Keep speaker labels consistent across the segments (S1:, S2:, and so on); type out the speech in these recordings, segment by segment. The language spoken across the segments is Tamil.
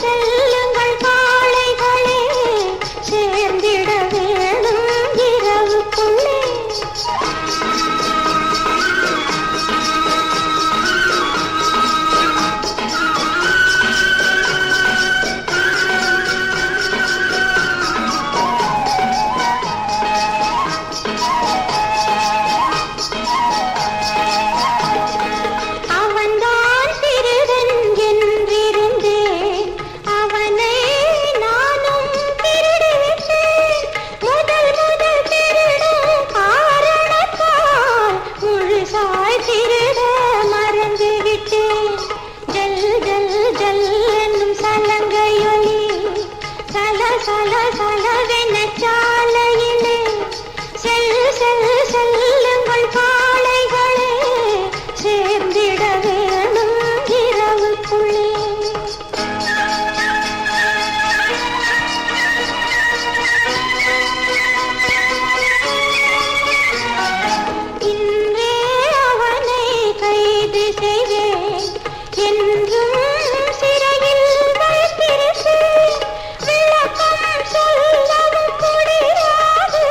S1: செல்லுங்கள் காளைகளே, சேர்ந்திட வேணும் இரவுக்குள்ளே. அவன்தான் திருடன் என்றிருந்தேன், அவனை நானும் திருடிவிட்டேன். முதல் முதல் திருடும் காரணத்தால் முழுசாய் திருட மறந்துவிட்டேன். ஜல் ஜல் ஜல் என்னும் சலங்கையொலி சல சல சலவென சாலையிலே, செல் செல் செல்லுங்கள் காளைகளே, சேர்ந்திட வேணும் இரவுக்குள்ளே. இன்றே அவனை கைது செய்வேன், என்றும் சிறையில் வைத்திருப்பேன். விளக்கம் சொல்லவும் முடியாது,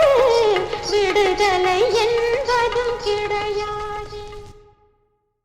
S1: விடுதலை என்பதும் கிடையாது.